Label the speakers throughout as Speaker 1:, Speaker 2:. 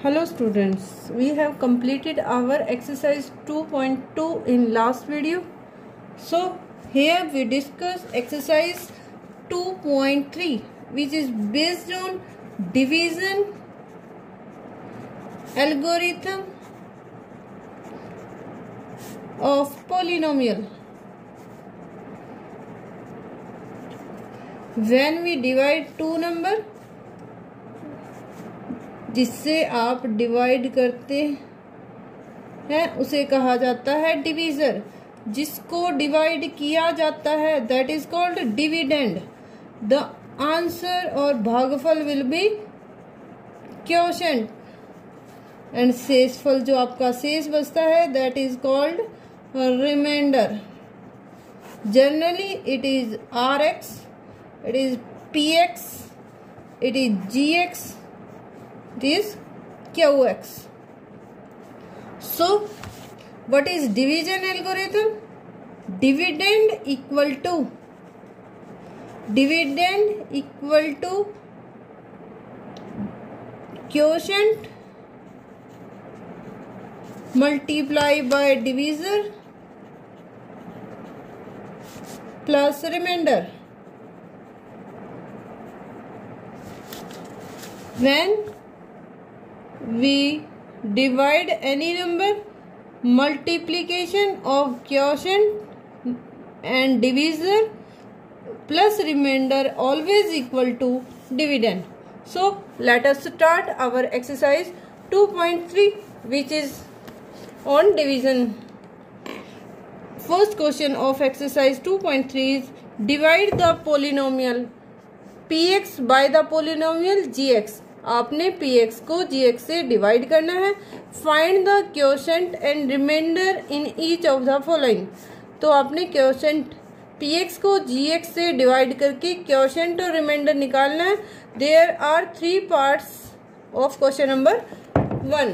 Speaker 1: Hello students, we have completed our exercise 2.2 in last video. So here we discuss exercise 2.3 which is based on division algorithm of polynomial. When we divide two number, जिससे आप divide करते हैं उसे कहा जाता है divisor. जिसको divide किया जाता है that is called dividend. The answer और भागफल विल बी क्वोशंट एंड शेषफल जो आपका शेष बचता है that is called remainder. Generally it is R x, it is P x, it is G x, it is qx. So what is division algorithm? Dividend equal to quotient multiply by divisor plus remainder. When we divide any number, multiplication of quotient and divisor plus remainder always equal to dividend. So let us start our exercise 2.3 which is on division. First question of exercise 2.3 is divide the polynomial px by the polynomial gx. आपने px को gx से divide करना है. Find the quotient and remainder in each of the following. तो आपने quotient px को gx से divide करके क्वोशंट और रिमाइंडर निकालना है. There are 3 parts of question number 1.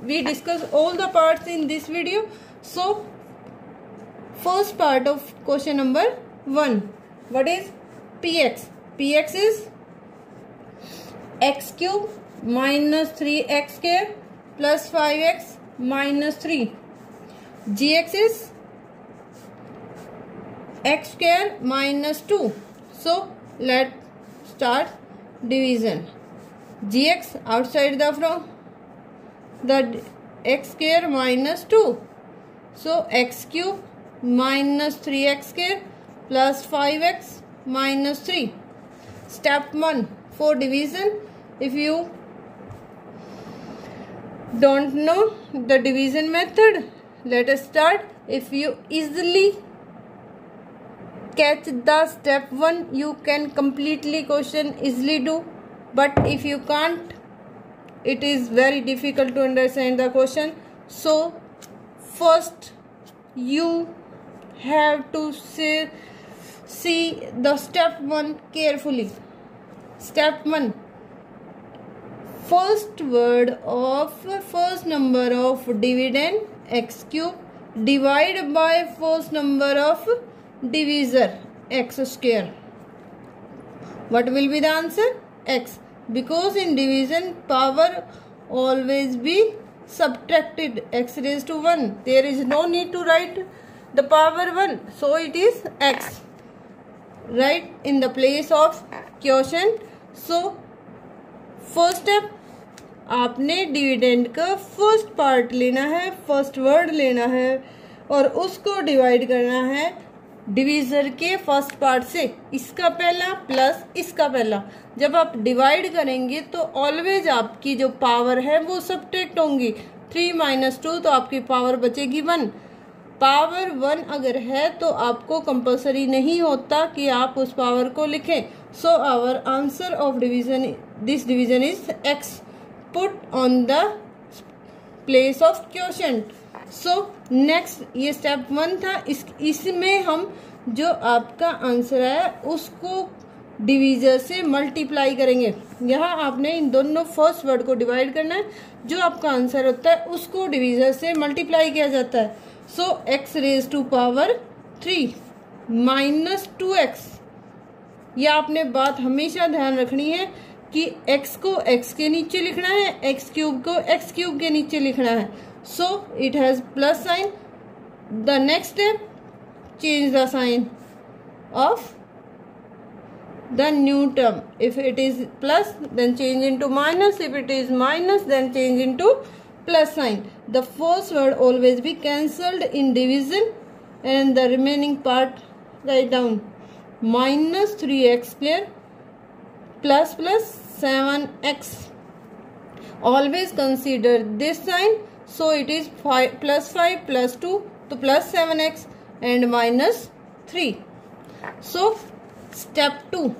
Speaker 1: We discuss all the parts in this video. So first part of question number 1. What is px? Px is x cube minus 3x square plus 5x minus 3. Gx is x square minus 2. So let's start division. Gx outside the x square minus 2. So x cube minus 3x square plus 5x minus 3. Step 1 for division. If you don't know the division method, let us start. If you easily catch the step 1, you can completely question easily do. But if you can't, it is very difficult to understand the question. So first you have to see the step 1 carefully. Step 1. First word of first number of dividend x cube divided by first number of divisor x square. What will be the answer? X. Because in division power always be subtracted, x raised to 1. There is no need to write the power 1. So it is x. Right in the place of quotient. So first step आपने dividend का first part लेना है, first word लेना है और उसको divide करना है डिवीजर के फर्स्ट पार्ट से. इसका पहला प्लस इसका पहला. जब आप डिवाइड करेंगे तो ऑलवेज आपकी जो पावर है वो सब्ट्रैक्ट होंगी. 3 - 2 तो आपकी पावर बचेगी 1. पावर 1 अगर है तो आपको कंपल्सरी नहीं होता कि आप उस पावर को लिखें. So our answer of this division is x put on the place of quotient. So next ये step 1 था. इसमें हम जो आपका आंसर है उसको डिवीजर से मल्टीप्लाई करेंगे. यहाँ आपने इन दोनों फर्स्ट वर्ड को डिवाइड करना है. जो आपका आंसर होता है उसको डिवीजर से मल्टीप्लाई किया जाता है. So x raised to power 3 minus 2x. यह आपने बात हमेशा ध्यान रखनी है कि x को x के नीचे लिखना है, x क्यूब को x क्यूब के नीचे लिखना है. So it has plus sign. The next step, change the sign of the new term. If it is plus, then change into minus. If it is minus, then change into plus sign. The first word always be cancelled in division, and the remaining part write down. Minus 3x square plus 7x. Always consider this sign. So it is 5 plus 5 plus 2 to plus 7x and minus 3. So step 2.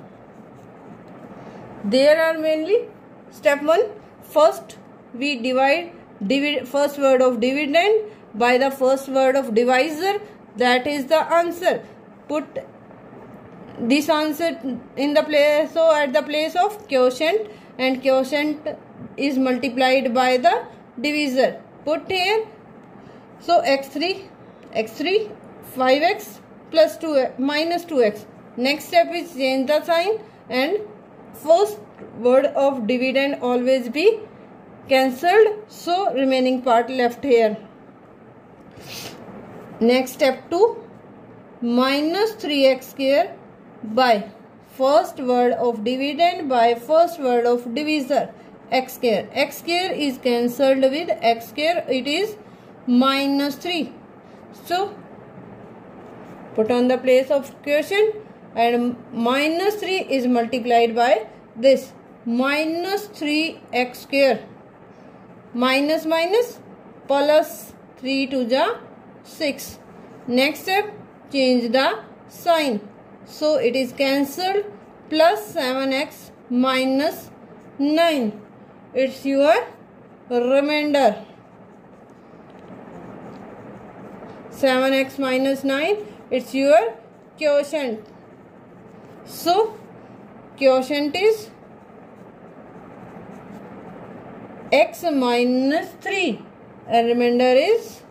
Speaker 1: There are mainly step 1. First we divide first word of dividend by the first word of divisor. That is the answer. Put this answer in the place, so at the place of quotient, and quotient is multiplied by the divisor. Put here. So x3 5x plus 2 minus 2x. Next step is change the sign, and first word of dividend always be cancelled, so remaining part left here. Next step 2, minus 3x square by first word of dividend by first word of divisor, x square. X square is cancelled with x square, it is minus 3. So put on the place of quotient, and minus 3 is multiplied by this, minus 3x square. Minus minus plus 3 to the 6. Next step, change the sign. So it is cancelled, plus 7x minus 9. It's your remainder. 7x minus 9, it's your quotient. So quotient is x minus 3 and remainder is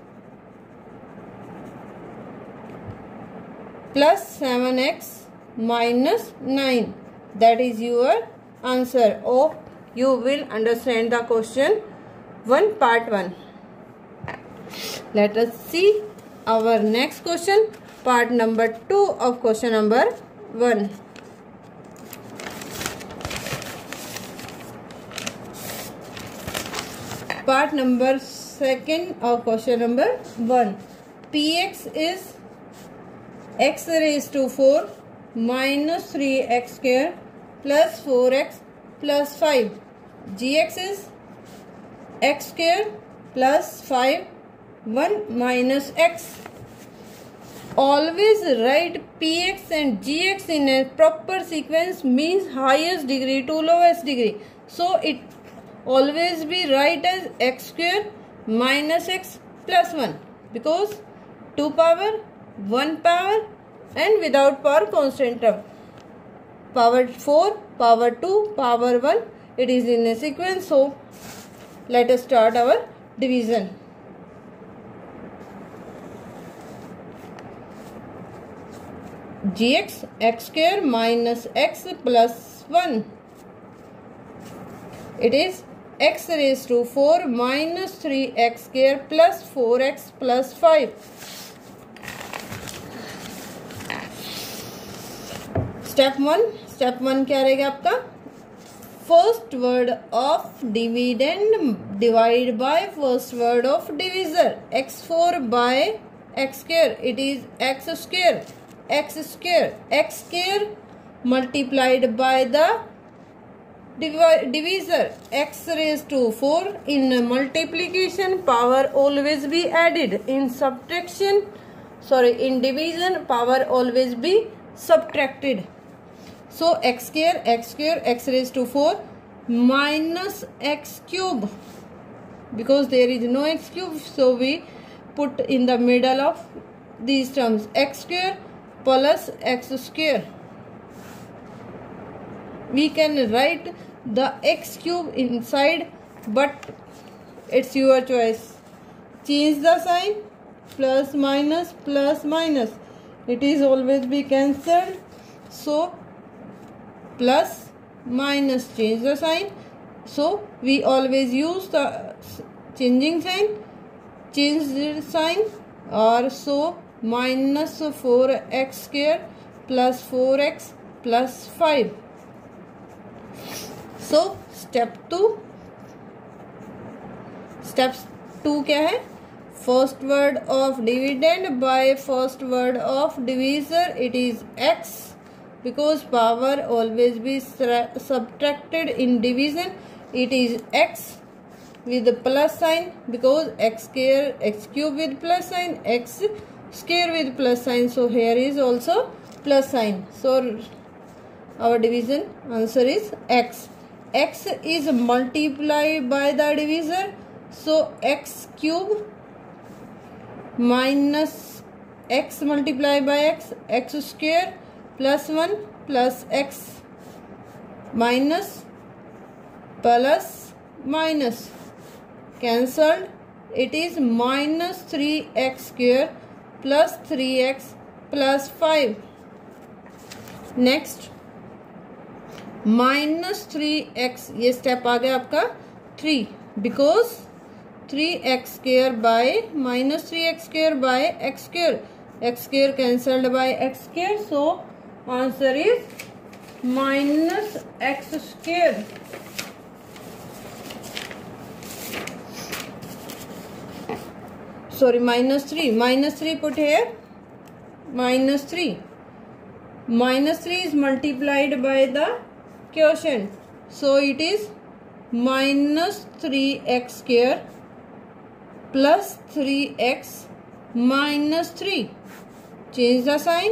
Speaker 1: plus 7x minus 9. That is your answer. Hope you will understand the question 1 part 1. Let us see our next question, part number 2 of question number 1. Part number 2 of question number 1. Px is x raised to 4 minus 3x square plus 4x plus 5. Gx is x square plus 5 1 minus x. Always write px and gx in a proper sequence, means highest degree to lowest degree. So it always be write as x square minus x plus 1, because 2 power, 1 power and without power constant term. Power 4, power 2, power 1, it is in a sequence. So let us start our division. Gx, x square minus x plus 1. It is x raised to 4 minus 3x square plus 4x plus 5. Step 1 क्या रहेगा आपका? First word of dividend divide by first word of divisor. x4 by x square, it is x square. X square multiplied by the divisor, x raised to 4. In multiplication, power always be added. In division, power always be subtracted. So x square, x raised to 4 minus x cube, because there is no x cube, so we put in the middle of these terms, x square plus x square. We can write the x cube inside, but it's your choice. Change the sign, plus minus, it is always be cancelled. So plus minus, change the sign. So we always use the changing sign, change the sign, or so minus 4x square plus 4x plus 5. So step 2 क्या है? First word of dividend by first word of divisor, it is x, because power always be subtracted in division. It is x with the plus sign, because x square, x cube with plus sign, x square with plus sign. So here is also plus sign. So our division answer is x. X is multiplied by the divisor. So x cube minus x multiplied by x, x square plus 1 plus x minus plus minus, cancelled. It is minus 3x square plus 3x plus 5. Next minus 3x, ये step आ गया आपका 3, because 3x square by minus 3x square by x square, x square cancelled by x square. So answer is minus x square. Sorry, minus 3 put here. Minus 3 is multiplied by the quotient, so it is minus 3x square plus 3x minus 3. Change the sign,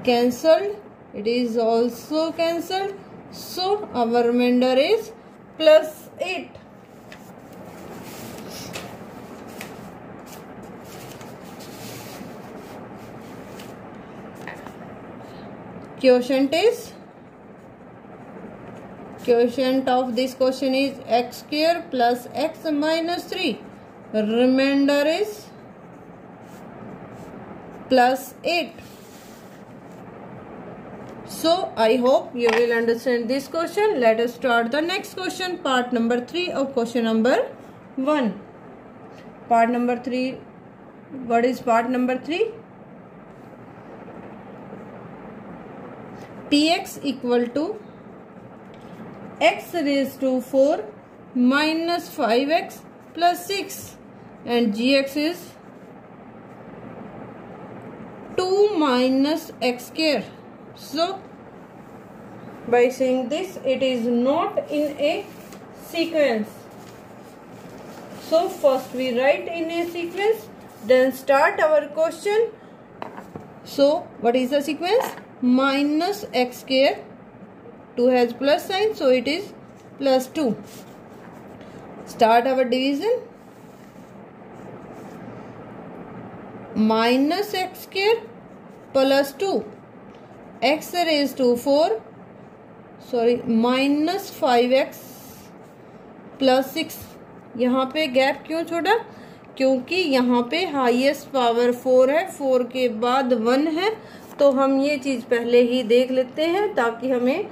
Speaker 1: cancelled. It is also cancelled, so our remainder is plus 8. Quotient of this question is x square plus x minus 3. Remainder is plus 8. So I hope you will understand this question. Let us start the next question, part number 3 of question number 1. Part number 3. What is part number 3? Px equal to x raised to 4 minus 5x plus 6, and gx is 2 minus x square. So by saying this, it is not in a sequence. So first we write in a sequence, then start our question. So what is the sequence? Minus x square, 2 has plus sign, so it is plus 2. Start our division. Minus x square plus 2, x raised to 4, minus 5x plus 6. यहाँ पे gap क्यों छोड़ा? क्योंकि यहाँ पे highest power 4 है, 4 के बाद 1 है, तो हम ये चीज पहले ही देख लेते हैं, ताकि हमें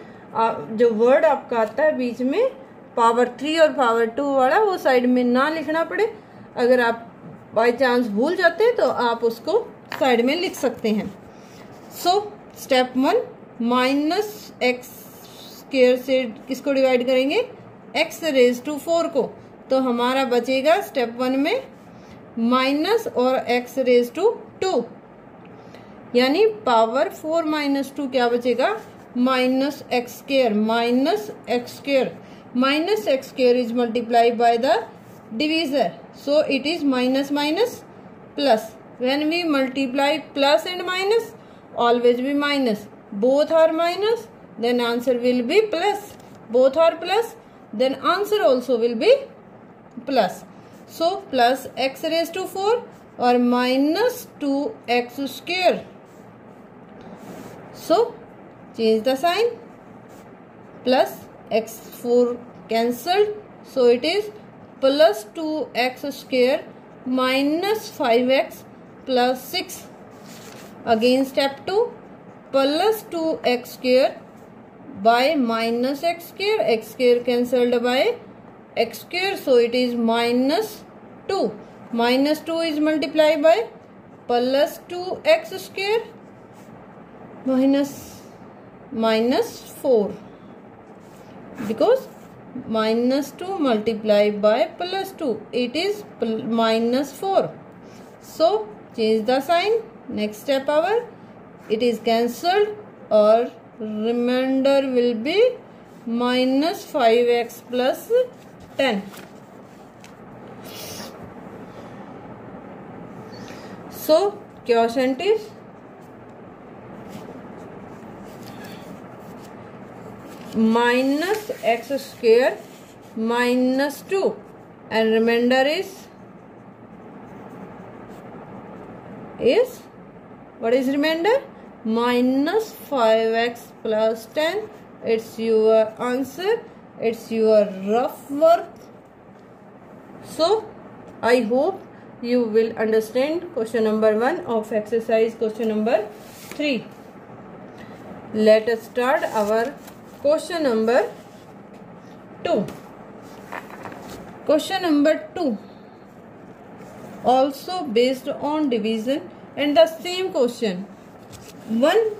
Speaker 1: जो वर्ड आपका आता है बीच में पावर 3 और पावर 2 वाला, वो साइड में ना लिखना पड़े. अगर आप बाय चांस भूल जाते हैं तो आप उसको साइड में लिख सकते हैं. So step 1, minus x square से किसको डिवाइड करेंगे? x रेज टू 4 को. तो हमारा बचेगा स्टेप 1 में माइनस और x रेज टू 2, यानी पावर 4 माइनस 2 क्या बचेगा? Minus x square. Minus x square, minus x square is multiply by the divisor, so it is minus minus plus. When we multiply plus and minus, always be minus. Both are minus, then answer will be plus. Both are plus, then answer also will be plus. So plus x raise to 4 और minus 2x square. So change the sign, plus x4 cancelled, so it is plus 2x square minus 5x plus 6. Again step 2, plus 2x square by minus x square cancelled by x square, so it is minus 2. Minus 2 is multiplied by plus 2x square minus 4, because minus 2 multiplied by plus 2, it is minus 4. So change the sign. Next step our, it is cancelled, or remainder will be minus 5x plus 10. So quotient is minus x square minus 2, and remainder is what is remainder? Minus 5x plus 10. It's your answer. It's your rough work. So I hope you will understand question number 1 of exercise question number 3. Let us start our question number 2. Question number 2 also based on division, and the same question. One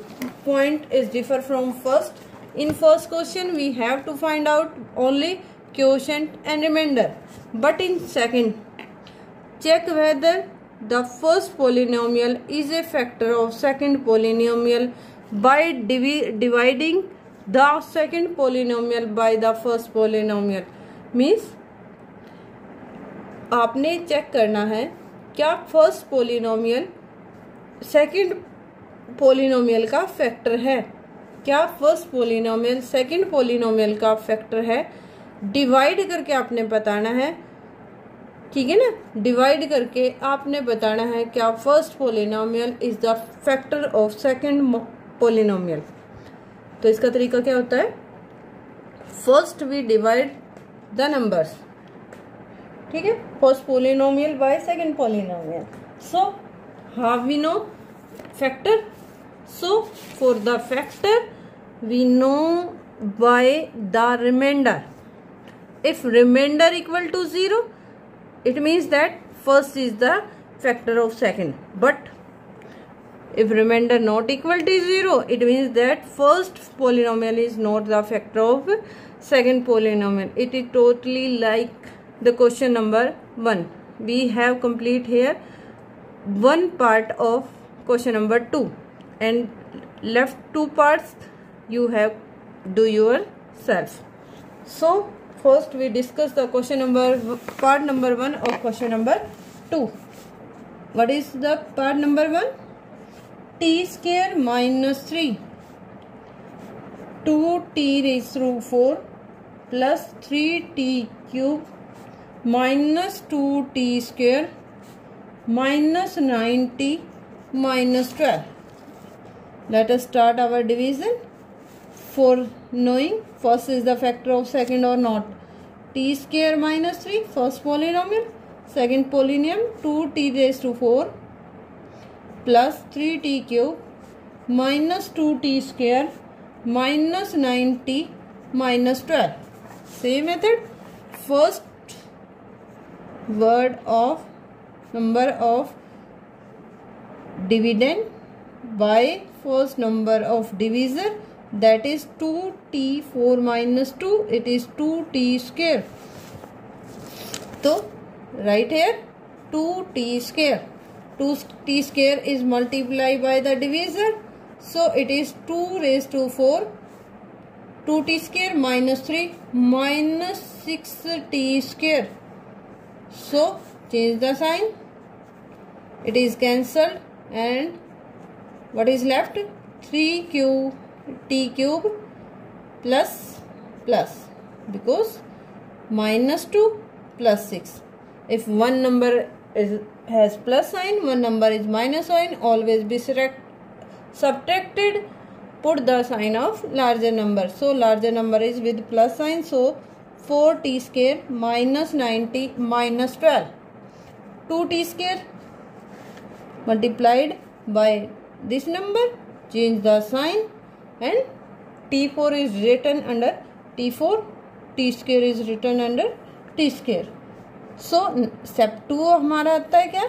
Speaker 1: point is differ from first. In first question we have to find out only quotient and remainder, but in second, check whether the first polynomial is a factor of second polynomial by dividing the second polynomial by the first polynomial. Means आपने check करना है क्या first polynomial second polynomial का factor है, क्या first polynomial second polynomial का factor है। Divide करके आपने बताना है, ठीक है ना, डिवाइड करके आपने बताना है क्या first polynomial is the factor of second polynomial. तो इसका तरीका क्या होता है, first we divide the numbers, ठीक है, first polynomial by second polynomial. So how we know factor, so for the factor we know by the remainder. If remainder equal to 0 it means that first is the factor of second, but if remainder not equal to 0 it means that first polynomial is not the factor of second polynomial. It is totally like the question number 1. We have complete here one part of question number 2 and left 2 parts you have do yourself. So first we discuss the part number 1 of question number 2. What is the part number 1? T square minus 3 2t raised to 4 plus 3t cube minus 2t square minus 9t minus 12. Let us start our division. For knowing first is the factor of second or not, t square minus 3 first polynomial, second polynomial 2t raised to 4 plus 3t cube minus 2t square minus 9t minus 12. Same method, first word of number of dividend by first number of divisor, that is 2t 4 minus 2, it is 2t square. So right here 2t square, 2t square is multiplied by the divisor, so it is 2 raised to 4 2t square minus 3 minus 6t square. So change the sign, it is cancelled, and what is left, 3t cube plus because minus 2 plus 6. If one number has plus sign, one number is minus sign, always be subtracted, put the sign of larger number. So larger number is with plus sign, so 4t square minus 9t minus 12. 2t square multiplied by this number, change the sign and T4 is written under T4, T square is written under T square. So step 2 हमारा आता है क्या?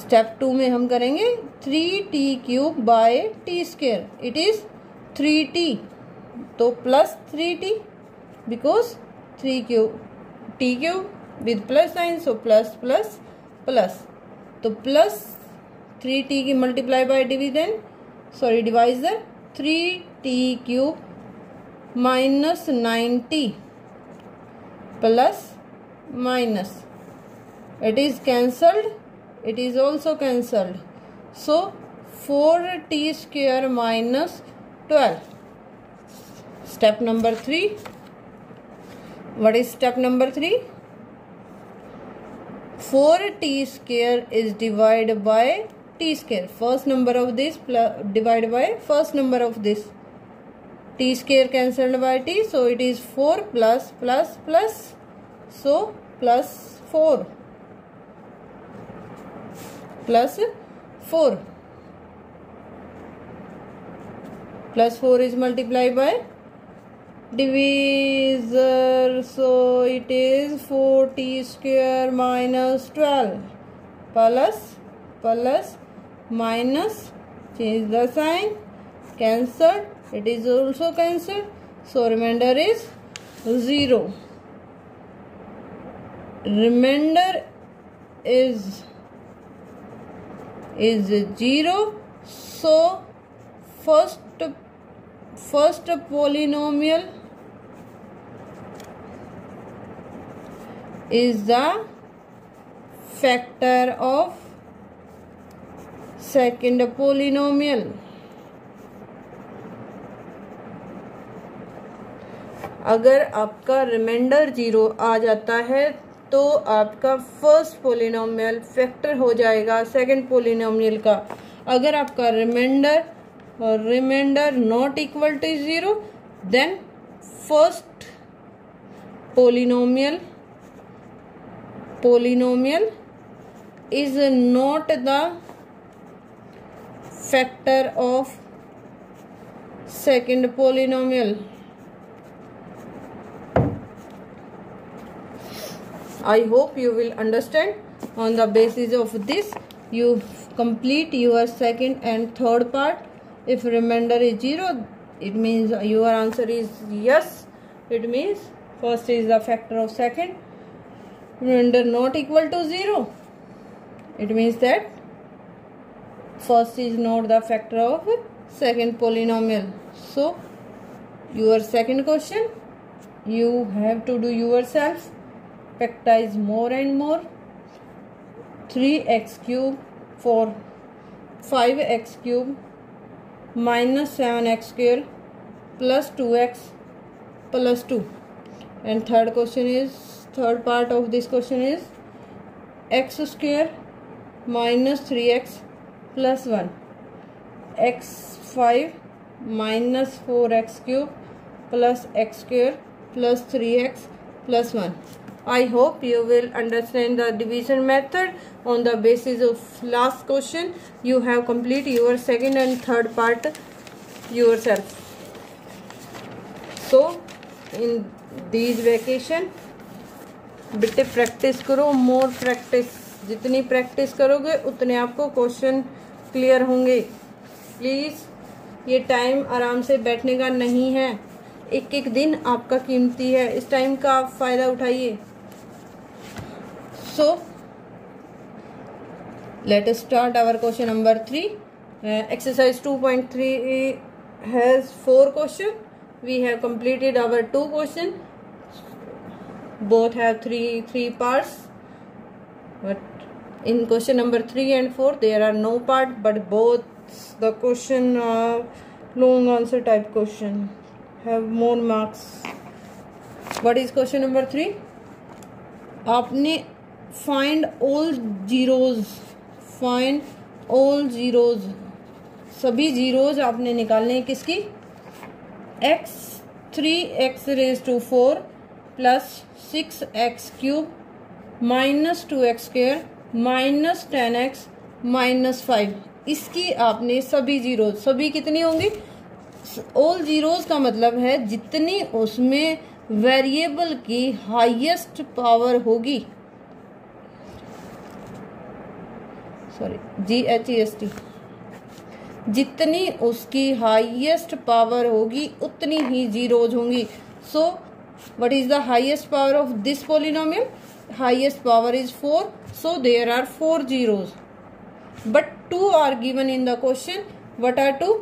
Speaker 1: Step 2 में हम करेंगे 3t cube by T square. It is 3t, तो plus 3t because 3 cube t cube with plus sign, so plus plus plus, तो plus 3t की multiply by divisor 3t cube minus 9t plus minus. It is cancelled, it is also cancelled, so 4t square minus 12. Step number 3. What is step number 3? 4t square is divided by t square. First number of this divided by first number of this. T square cancelled by t, so it is 4 plus plus plus, so plus 4 plus 4 plus 4 is multiplied by divisor, so it is 4t square minus 12 plus plus minus, change the sign, cancelled, it is also cancelled, so remainder is 0. Remainder is 0. So first polynomial is the factor of second polynomial. अगर आपका reminder 0 आ जाता है तो आपका first polynomial factor हो जाएगा second polynomial का. अगर आपका remainder not equal to 0, then first polynomial is not the factor of second polynomial. I hope you will understand. On the basis of this, you complete your second and third part. If remainder is 0, it means your answer is yes. It means first is the factor of second. Remainder not equal to 0. It means that first is not the factor of second polynomial. So your second question you have to do yourself. Factorize more and more. 3x cube for 5x cube minus 7x square plus 2x plus 2. And third part of this question is x square minus 3x plus 1, x5 minus 4x cube plus x square plus 3x plus 1. I hope you will understand the division method. On the basis of last question, you have complete your second and third part yourself. So in these vacation, बेटे practice करो, more practice. जितनी practice करोगे उतने आपको question clear होंगे. Please ये time आराम से बैठने का नहीं है. एक एक दिन आपका कीमती है. इस टाइम का आप फ़ायदा उठाइए. So let us start our question number 3. Exercise 2.3 has 4 questions. We have completed our 2 questions. Both have three parts. But in question number 3 and 4 there are no part, but both the question are long answer type question, have more marks. What is question number 3? आपने find all zeros, सभी zeros आपने निकालने हैं. किसकी? x 3x raised to 4 plus 6x cube minus 2x square minus 10x minus 5. इसकी आपने सभी zeros, सभी कितनी होंगी? ऑल जीरोज का मतलब है जितनी उसमें वेरिएबल की हाईएस्ट पावर होगी, सॉरी GHEST, जितनी उसकी हाईएस्ट पावर होगी उतनी ही जीरोज होंगी. So what is the highest power of this polynomial? Highest power is 4, so there are 4 zeros, but 2 are given in the question. What are 2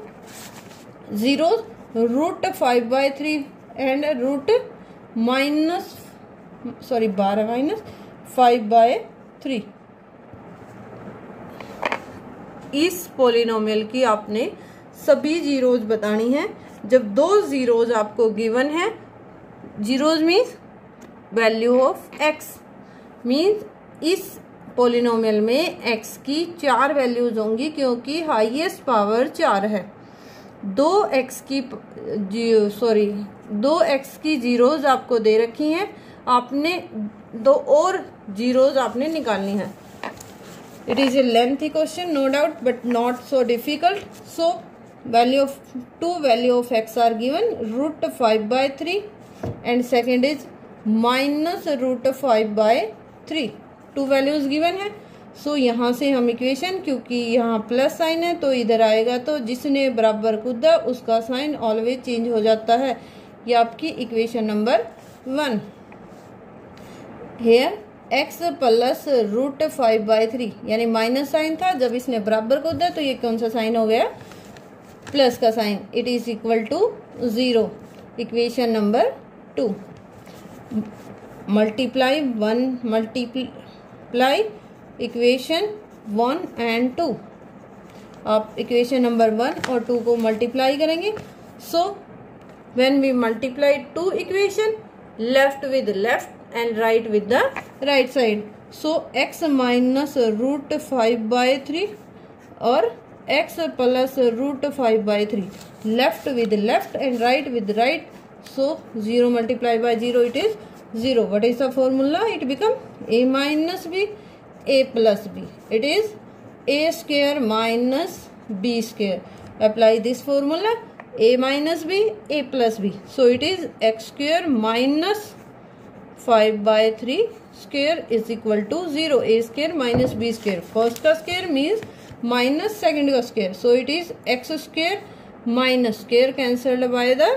Speaker 1: zeros? Root 5/3 and root minus 5/3. इस polynomial की आपने सभी zeros बतानी है. जब 2 zeros आपको given है, zeros means value of x, means इस पोलिनोमियल में x की 4 वैल्यूज होंगी क्योंकि हाईएस्ट पावर 4 है. 2x की जीरोज आपको दे रखी हैं, आपने 2 और जीरोज आपने निकालनी है. It is a lengthy question no doubt but not so difficult. So value of x are given root 5/3 and second is minus root 5/3. 2 values given है. सो यहाँ से हम इक्वेशन, क्योंकि यहाँ प्लस साइन है तो इधर आएगा, तो जिसने बराबर कूदा उसका साइन ऑलवेज चेंज हो जाता है. ये आपकी equation number 1. Here x plus root 5/3 यानी माइनस साइन था, जब इसने बराबर कूदा तो ये कौन सा साइन हो गया? प्लस का sign. It is equal to 0. Equation number 2. multiply equation 1 and 2. आप इक्वेशन नंबर 1 और 2 को मल्टीप्लाई करेंगे. So when we multiply 2 equation, left with left and right with the right side. So x minus root 5/3 और x plus root 5/3, left with left and right with right. So 0 multiplied by 0, it is 0. What is the formula? It become a minus b, a plus b. It is a square minus b square. Apply this formula, a minus b, a plus b. So it is x square minus 5/3 square is equal to 0. A square minus b square. First का square means minus second का square. So it is x square minus square cancelled by the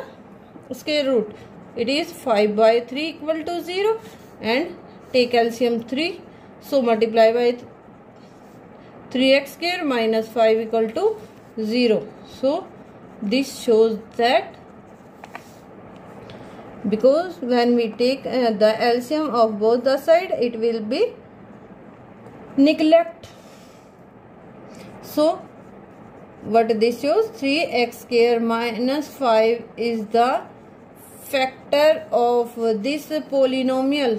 Speaker 1: square root. It is 5/3 equal to 0 and take LCM 3. So multiply by 3x square minus 5 equal to 0. So this shows that because when we take the LCM of both the side, it will be neglect. So what this shows? 3x square minus 5 is the factor of this polynomial.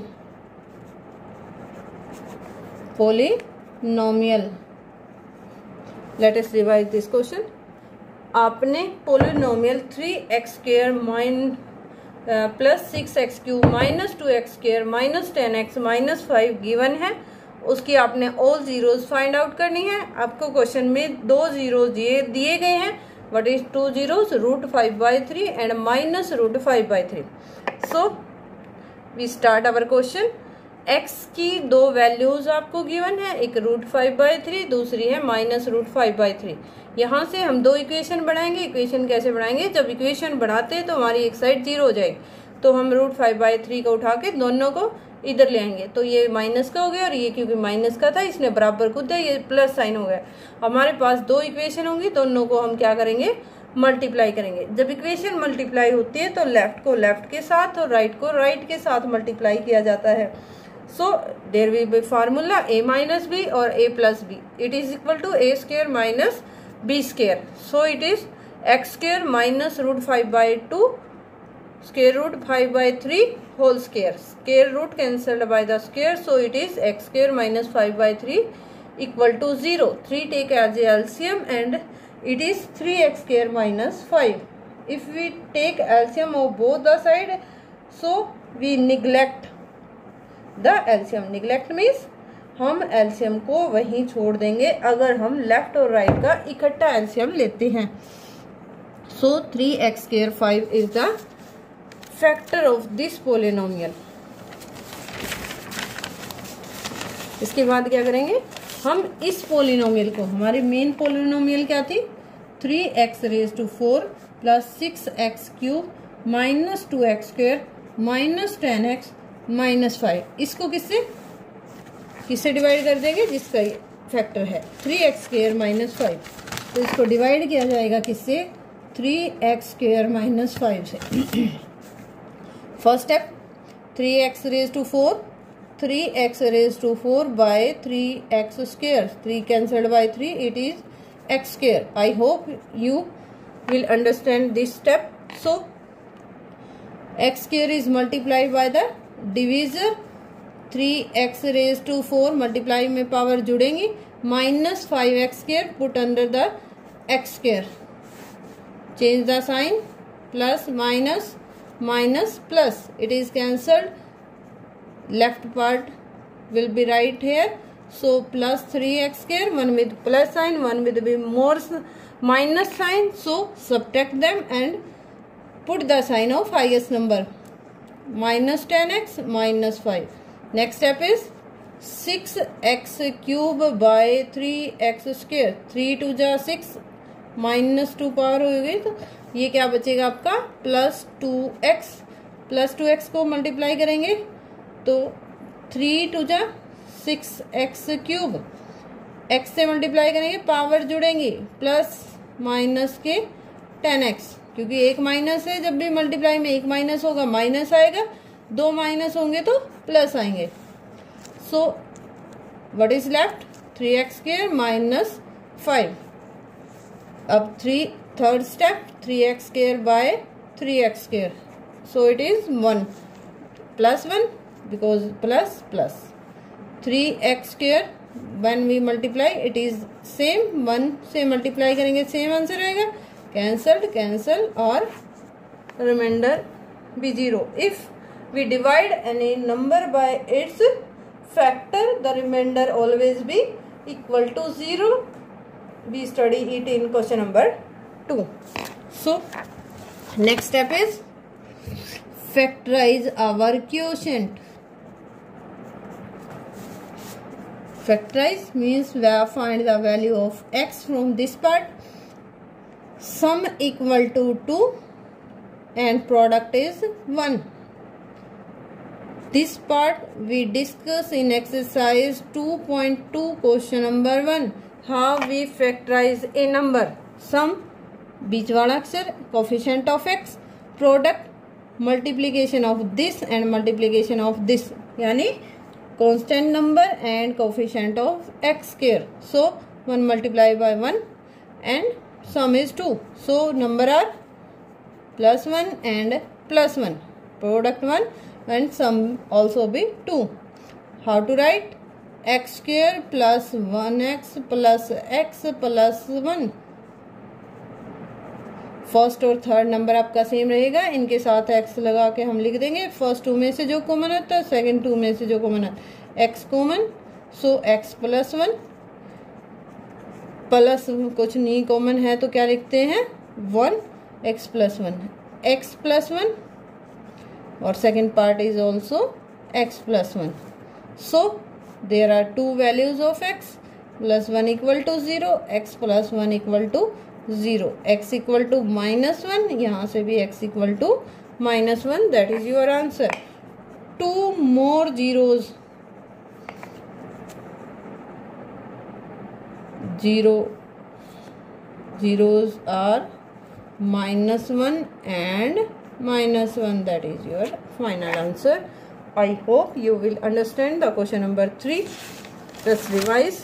Speaker 1: Let us revise this question. आपने polynomial 3x square plus 6x cube minus 2x square minus 10x minus 5 given है. उसकी आपने all zeros find out करनी है. आपको question में 2 zeros दिए गए हैं. What is 2 zeros? Root 5/3 and minus root 5/3. So we start our question. x की 2 वैल्यूज आपको गिवन है, एक रूट 5/3, दूसरी है माइनस रूट 5/3. यहाँ से हम 2 इक्वेशन बढ़ाएंगे. इक्वेशन कैसे बढ़ाएंगे? जब इक्वेशन बढ़ाते हैं तो हमारी एक साइड 0 हो जाएगी, तो हम रूट 5/3 को उठा के दोनों को इधर ले आएंगे. तो ये माइनस का हो गया और ये क्योंकि माइनस का था इसने बराबर को दिया, ये प्लस साइन हो गया. हमारे पास 2 इक्वेशन होंगी, दोनों को हम क्या करेंगे? मल्टीप्लाई करेंगे. जब इक्वेशन मल्टीप्लाई होती है तो लेफ्ट को लेफ्ट के साथ और राइट को राइट के साथ मल्टीप्लाई किया जाता है. So there will be formula a minus b और a plus b. It is equal to a square minus b square. So it is x square minus root 5/2 square root 5/3 whole square. Square root cancelled by the square, so it is x square minus 5/3 equal to 0. 3 take as a LCM and it is 3x square minus 5. If we take LCM of both the side, so we neglect the LCM. Neglect means हम LCM को वहीं छोड़ देंगे अगर हम left और right का इकट्ठा LCM लेते हैं. So 3x square 5 is the factor of this polynomial. इसके बाद क्या करेंगे हम इस पोलिनोमियल को, हमारी मेन पोलिनोमियल क्या थी 3x raise to 4 plus 6x cube minus 2x square minus 10x minus 5, इसको किससे डिवाइड कर देंगे जिसका ये फैक्टर है 3x स्क्वायर माइनस 5, तो इसको डिवाइड किया जाएगा किससे 3x स्क्वायर माइनस 5 से। First step 3x raise to 4, 3x raise to 4 by 3x square, 3 cancelled by 3, it is x square. I hope you will understand this step. So x square is multiplied by the divisor 3x raised to 4, multiply में power जुड़ेंगी, minus 5x square put under the x square, change the sign, plus minus minus plus, it is cancelled, left part will be right here. So plus 3x square, one with plus sign, one with be more minus sign, so subtract them and put the sign of highest number, minus 10x minus 5. Next step is 6x cube by 3x square, 3 2 जा 6 minus 2 power हो गई, तो ये क्या बचेगा आपका plus 2x, plus 2x को multiply करेंगे तो 3 2 जा 6x क्यूब, x से मल्टीप्लाई करेंगे पावर जुड़ेंगी, प्लस माइनस के 10x, क्योंकि एक माइनस है, जब भी मल्टीप्लाई में एक माइनस होगा माइनस आएगा, दो माइनस होंगे तो प्लस आएंगे। So what is left 3x square minus 5। अब third step 3x square by 3x square, so it is 1 plus 1 because plus plus 3x square when we multiply it is same, 1 से multiply करेंगे same answer रहेगा, cancelled cancel और remainder भी 0। If we divide any number by its factor the remainder always be equal to 0। We study it in question number 2। So next step is factorize our quotient. Factorize means we find the value of x from this part, sum equal to 2 and product is 1. This part we discuss in exercise 2.2 question number 1, how we factorize a number, sum बीच वाला अक्षर, coefficient of x, product multiplication of this and multiplication of this, यानी constant number and coefficient of x square. So 1 multiplied by 1 and sum is 2. So number are plus 1 and plus 1, product 1 and sum also be 2. How to write? X square plus 1x plus x plus 1. First और third number आपका same रहेगा, इनके साथ x लगा के हम लिख देंगे, फर्स्ट 2 में से जो कॉमन आता है, सेकंड 2 में से जो कॉमन आता है x कॉमन, सो x प्लस 1 प्लस कुछ नहीं कॉमन है तो क्या लिखते हैं 1 x प्लस 1, x प्लस 1 और second part is also x plus 1। So there are 2 values of x, plus 1 equal to 0, x plus 1 equal to 0, x equal to minus 1, यहाँ से भी x equal to minus 1, that is your answer. 2 more zeros, 0 zeros are minus 1 and minus 1, that is your final answer. I hope you will understand the question number 3. Let's revise.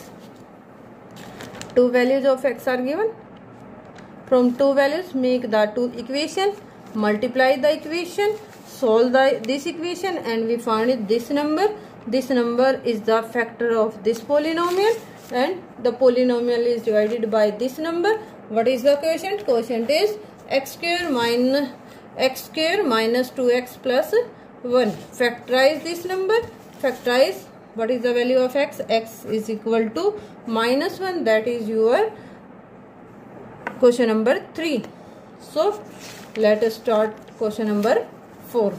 Speaker 1: 2 values of x are given. From 2 values make the 2 equation, multiply the equation, solve this equation and we find this number. This number is the factor of this polynomial and the polynomial is divided by this number. What is the quotient? Quotient is x square minus 2x plus 1. Factorize this number. Factorize, what is the value of x? X is equal to minus 1, that is your question number 3। So let us start question number 4.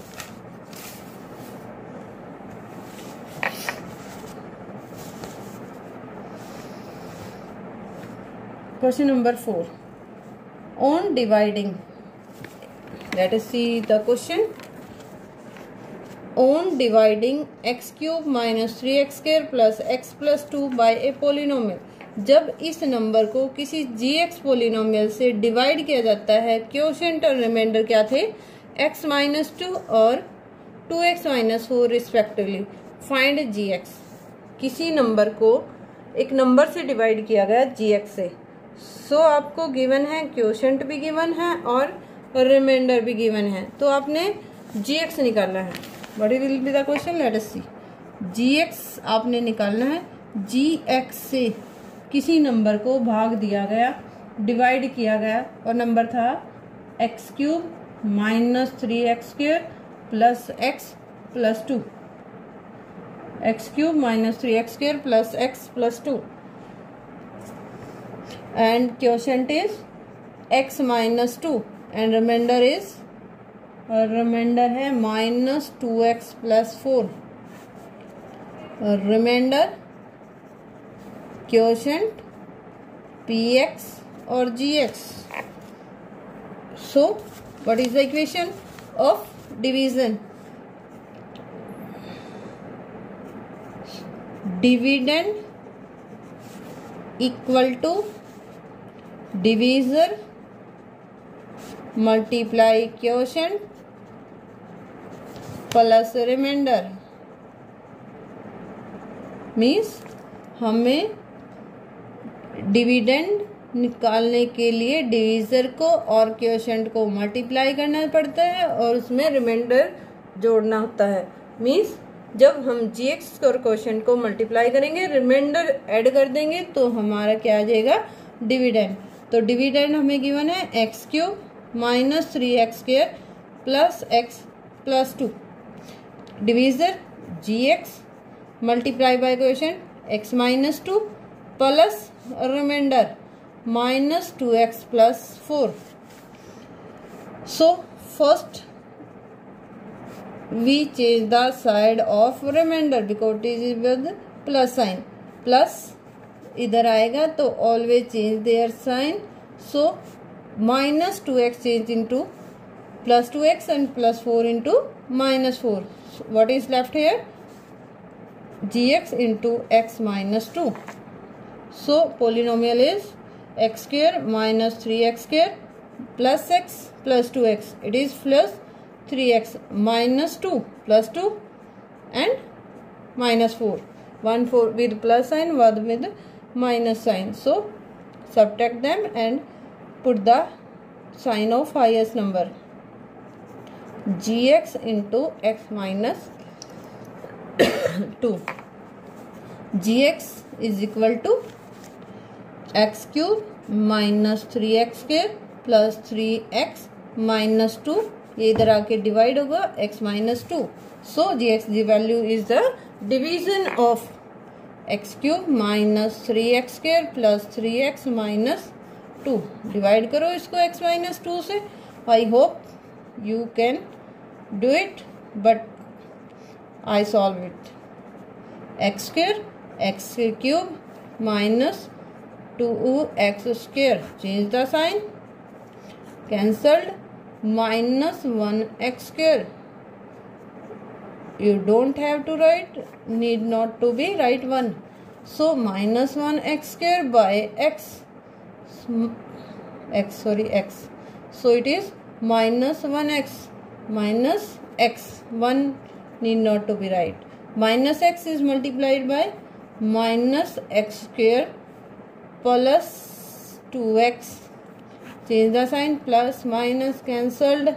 Speaker 1: Question number 4. On dividing, let us see the question. On dividing x cube minus 3x square plus x plus 2 by a polynomial, जब इस number को किसी gx polynomial से divide किया जाता है, quotient और reminder क्या थे, x माइनस 2 और 2x minus 4 respectively. Find gx. किसी नंबर को एक नंबर से डिवाइड किया गया gx से. सो आपको गिवन है, क्वोशिएंट भी गिवन है और रिमाइंडर भी गिवन है, तो आपने gx निकालना है. What will be the question, let us see. gx आपने निकालना है. gx से किसी नंबर को भाग दिया गया, डिवाइड किया गया, और नंबर था x cube minus 3x square plus x plus 2. X cube minus 3x square plus x plus 2 and quotient is x minus 2 and remainder है minus 2x plus 4. Remainder, quotient, px और gx. So what is the equation of division? Dividend equal to divisor multiply quotient plus remainder. Means हमें dividend निकालने के लिए divisor को और quotient को multiply करना पड़ता है और उसमें रिमाइंडर जोड़ना होता है. मीन्स जब हम gx और क्वोशिएंट को मल्टीप्लाई करेंगे, रिमाइंडर ऐड कर देंगे, तो हमारा क्या आ जाएगा, डिविडेंड. तो डिविडेंड हमें गिवन है x cube minus 3x square plus x plus 2. Divisor gx multiply by quotient x minus 2 plus remainder minus 2x plus 4. So first we change the side of remainder because it is with plus sign. Plus इधर आएगा तो always change their sign. So minus 2x change into plus 2x and plus 4 into minus 4. So what is left here? gx into x minus 2. So polynomial is x square minus 3x square plus x plus 2x. It is plus 3x minus 2 plus 2 and minus 4. 1 4 with plus sign, 1 with minus sign. So subtract them and put the sign of highest number. gx into x minus 2. gx is equal to x cube minus 3x square plus 3x minus 2. ये इधर आके divide होगा x minus 2. So gx the value is the division of x cube minus 3x square plus 3x minus 2. Divide करो इसको x minus 2 से. आई hope you can do it, but I solve it. x square x cube minus 2x square, change the sign, cancelled, minus 1x square. You don't have to write, need not to be write 1. So minus 1x square by x. So it is minus 1x minus x. 1 need not to be right. Minus x is multiplied by minus x square plus 2x. Change the sign, plus minus cancelled.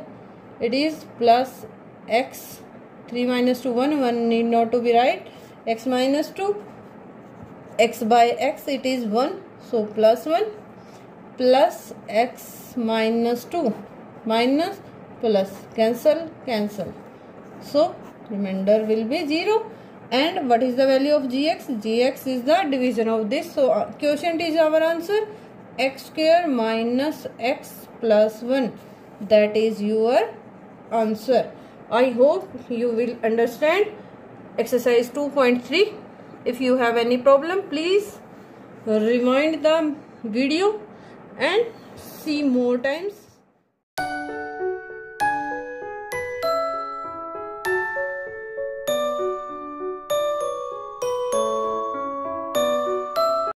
Speaker 1: It is plus x. 3 minus 2 1. 1 need not to be right. X minus 2. X by x it is 1. So plus 1 plus x minus 2 minus plus cancel. So remainder will be 0. And what is the value of gx? Gx is the division of this. So quotient is our answer. x square minus x plus 1. That is your answer. I hope you will understand exercise 2.3. If you have any problem, please rewind the video and see more times.